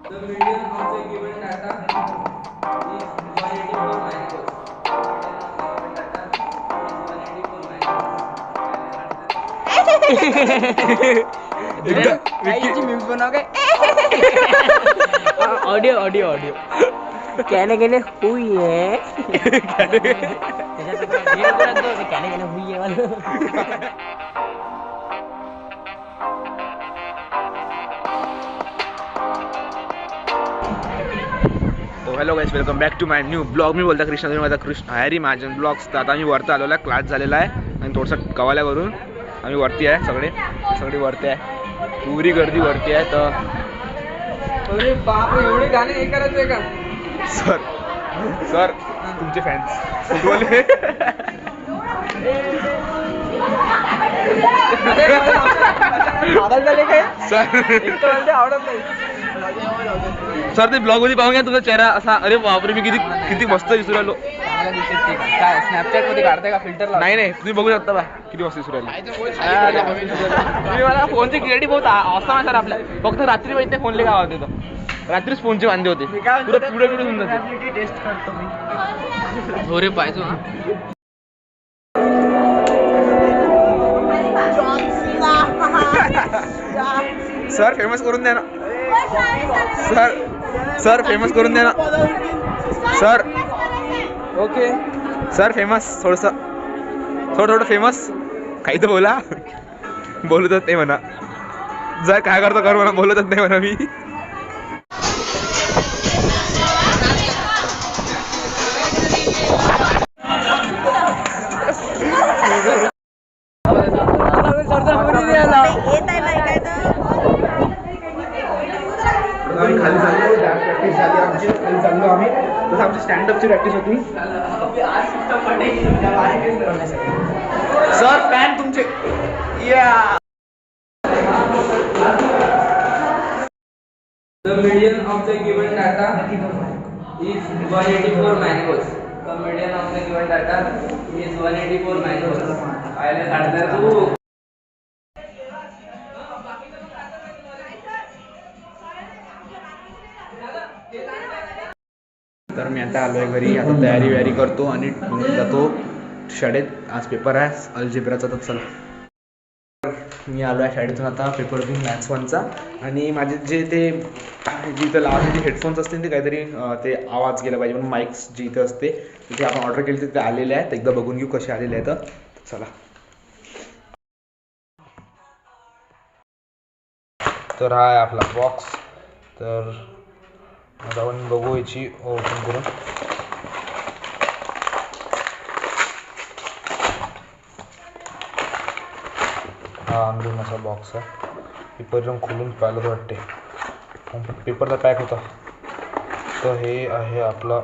The median of the given data is 184 micros. काहीची memes बनव काय audio audio audio कहने के लिए हुई है कहने के लिए हुई है वाला hello guys, welcome back to my new blog. मी बोलता कृष्णा, तुम्ही माझा कृष्ण हॅरी महाजन ब्लॉग्स. तर आता आम्ही वरती आलेलो आहे, क्लास झालेला आहे आणि थोडंसं कवाल्यावरून आम्ही वरती आहे. सगळे वरती आहे, पुरी गर्दी वरती आहे. तर अरे बाप, एवढे गाणे हे करायचं आहे का? सर तुमचे फॅन्स फुटबॉल आवडत नाही सर. ते ब्लॉग मध्ये पाहून घ्या तुमचा चेहरा असा. अरे बापरे, मी किती मस्त दिसू राहिलो. काय स्नॅपचॅट मध्ये काढताय का फिल्टर? नाही तुम्ही बघू शकता बा किती मस्त दिसू राहिलो. मला फोनची क्लिअरिटी बहुत awesome आहे सर आपल्या. फक्त रात्री माहिती फोनले काय होते, तर रात्रीच फोनचे वांदे होते. पुढे होऊन जाते. टेस्ट करतो मी. थोडे पाहिजे सर फेमस करून द्या ना. सर फेमस करून द्या ना. सर ओके सर फेमस थोडं फेमस. काही तर बोला. बोलतच नाही म्हणा. जर काय करतो कर म्हणा, बोलतच नाही म्हणा मी. खाली चाललो, डान्स प्रॅक्टिस झाली आमची. खाली चाललो आम्ही. तसं आमची स्टँडअपची प्रॅक्टिस होती. सर फॅन तुमचे. The median of the given data is 184 macros. The median of the given data is 184 macros. आयला काढताय तू. तर मी आता आलो आहे घरी. आता तयारी करतो आणि जातो शाळेत. आज पेपर आहे अल्जेब्राचा. तर चला, मी आलो आहे शाळेतून आता पेपर देऊन मॅथ्स 1चा. आणि माझे जे ते जिथं लावले जे हेडफोन्स असतील ते काहीतरी ते आवाज गेला पाहिजे म्हणून माईक्स जे इथं असते तिथे आपण ऑर्डर केले ते आलेले आहेत. एकदा बघून घेऊ कसे आलेले आहेत. चला, तर हा आहे आपला बॉक्स. तर जाऊन बघू याची ओपन करून. हा अंदरून असा बॉक्स आहे. पेपर जाऊन खोलून पाहिलं तर वाटते पेपरला पॅक होता. तर हे आहे आपला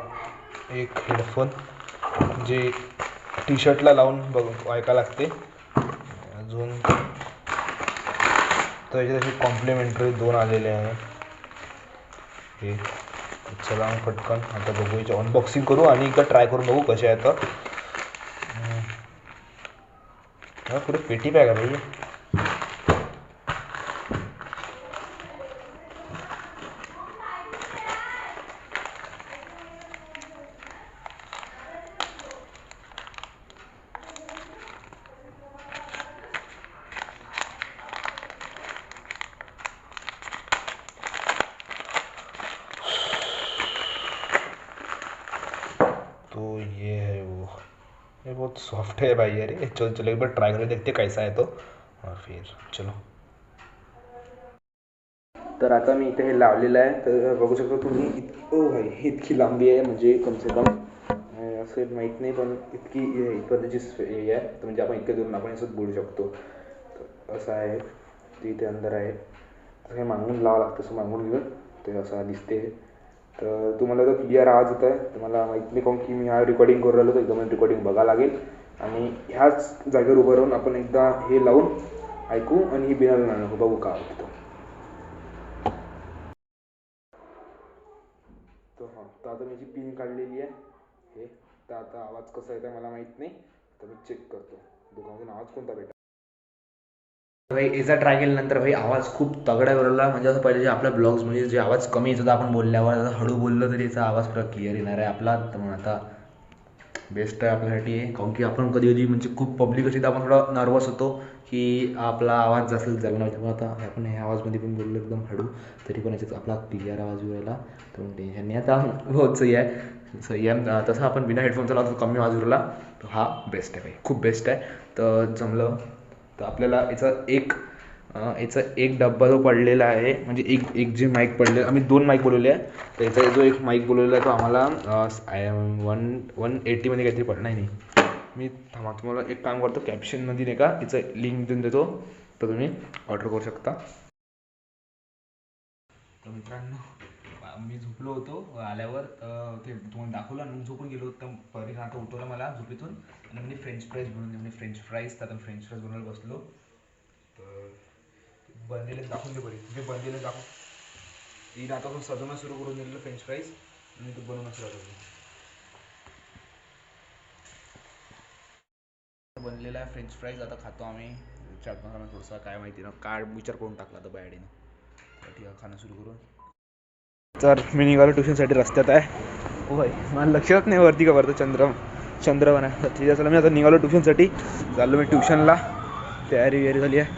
एक हेडफोन जे टी शर्टला लावून ऐकायला लागते. अजून तर याच्यात असे कॉम्प्लिमेंटरी 2 आलेले आहे. हे चला पटकन आता बघू, याची अनबॉक्सिंग करू आणि एकदा ट्राय करून बघू कसे आहेत. तर पुढे पेटी पॅक आहे भाई. तो ये है वो. ये बहुत सॉफ्ट है भाई. अरे चलो एक बार ट्राई करके देखते कैसा है तो, और फिर चलो. तर आता मी इथे हे लावलेलं आहे. तर बघू शकता तुम्ही. ओ भाई, इतकी लांबी आहे म्हणजे कमसे कम असं माहीत नाही, पण इतकी इथपर्यंतची हे आहे. तर म्हणजे आपण इतक्या दूरून आपण असंच बोलू शकतो. तर असं आहे ते. इथे अंदर आहे. तर हे मागून लावावं लागतं. असं मागून घेऊन ते असं दिसते. तर तुम्हाला जर क्लिअर आवाज होत आहे तर मला माहीत नाही, काऊन की मी हा रेकॉर्डिंग करून राहिलो. तर एकदम रेकॉर्डिंग बघावं लागेल. आणि ह्याच जागेवर उभं राहून आपण एकदा हे लावून ऐकू आणि ही बिना लावून बघू का होतं. तर आता मी जी पिन काढलेली आहे हे. तर आता आवाज कसा येतो मला माहीत नाही. तर मी चेक करतो दोघांमधून आवाज कोणता भेटतो. भाई याचा ट्राय केल्यानंतर भाई आवाज खूप तगडा वरला, म्हणजे असं पहिले जे आपल्या ब्लॉग्स म्हणजे जे आवाज कमी येत होता आपण बोलल्यावर, आता हळू बोललं तरी याचा आवाज पुरा क्लिअर येणार आहे आपला. तर मग आता बेस्ट आहे आपल्यासाठी, काऊन की आपण कधी कधी म्हणजे खूप पब्लिक अशी तर आपण थोडा नर्वस होतो की आपला आवाज जास्त झाला नाही. त्यामुळे आता आपण ह्या आवाजमध्ये पण बोललो एकदम हळू, तरी पण याच्यात आपला क्लिअर आवाज उरायला, तर मग टेन्शन नाही. आता बहुत सही आहे. तसं आपण बिना हेडफोनचा लावतो कमी आवाज उरला तर हा बेस्ट आहे भाई, खूप बेस्ट आहे. तर जमलं तर आपल्याला याचा एक डब्बा जो पडलेला आहे, म्हणजे एक जे माईक पडले, आम्ही 2 माईक बोलवले आहे. तर याचा जो एक माईक बोलवला आहे तो आम्हाला 180मध्ये काहीतरी पडला नाही. मी थांबा तुम्हाला एक काम करतो, कॅप्शनमध्ये नाही का याचं लिंक देऊन देतो, तर तुम्ही ऑर्डर करू शकता. तर मित्रांनो मी झोपलो होतो आल्यावर, ते तुम्हाला दाखवलं आणि झोपून गेलो. तर परी आता उठवलं मला झोपेतून आणि म्हणजे फ्रेंच फ्राईज बनवून दे, म्हणजे फ्रेंच फ्राईज. तर आता फ्रेंच फ्राईज बनवायला बसलो. तर बनलेले दाखवून दे बरी, तुम्ही बनलेले दाखव. हिनं आता सजवणं सुरू करून दिलेलं फ्रेंच फ्राईज आणि तो बनवणं सुरू करतो. बनलेला आहे फ्रेंच फ्राईज, आता खातो आम्ही. चाट मसाला थोडासा काय माहिती ना काय विचार करून टाकला तर बॅडीनं. तर ठीक आहे, खाणं सुरू करून. तर मी निघालो ट्युशनसाठी, रस्त्यात आहे. हो भाई मला लक्षात नाही वरती का वरतं चंद्रवन आहे. ठीक आहे, चला मी आता निघालो ट्युशनसाठी, चाललो मी ट्युशनला. तयारी वगैरे झाली आहे,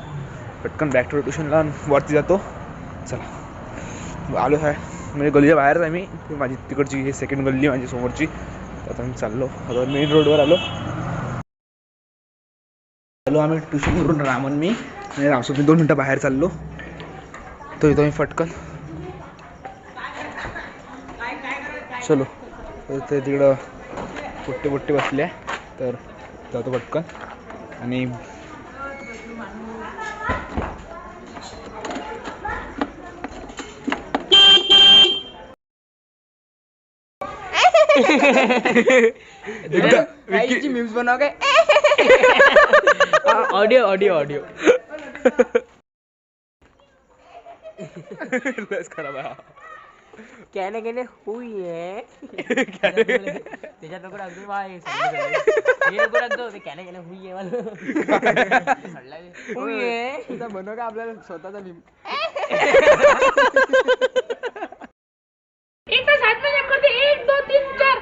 पटकन बॅक टू ट्युशनला वरती जातो. चला आलो आहे, म्हणजे गल्लीच्या बाहेरच आहे मी, माझी तिकडची ही सेकंड गल्ली माझी समोरची. तर आता मी चाललो, आता मेन रोडवर आलो आम्ही ट्युशनवरून. रामन मी आणि रामसोबत 2 मिनटं बाहेर चाललो. तो येतो मी फटकन. चलो ते तिकडं पुट्टे बसले आहे, तर जातो पटकन. आणि मीम्स बनव काय. ऑडिओ लस खराब आहे. कहने के लिए हुई है. त्याच्यात नको टाकतो हे नको टाकतो, ते कहने के लिए हुई है मला हुई है. बनव का आपल्याला स्वतःचा मीम. एक तास हात में करते 1 2 3 4.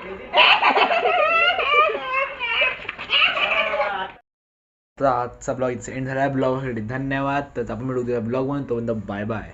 तर आजचा ब्लॉग इथं एंड झाला आहे. ब्लॉगसाठी धन्यवाद. तर आपण भेटू उद्या ब्लॉग म्हणून, तो बाय बाय.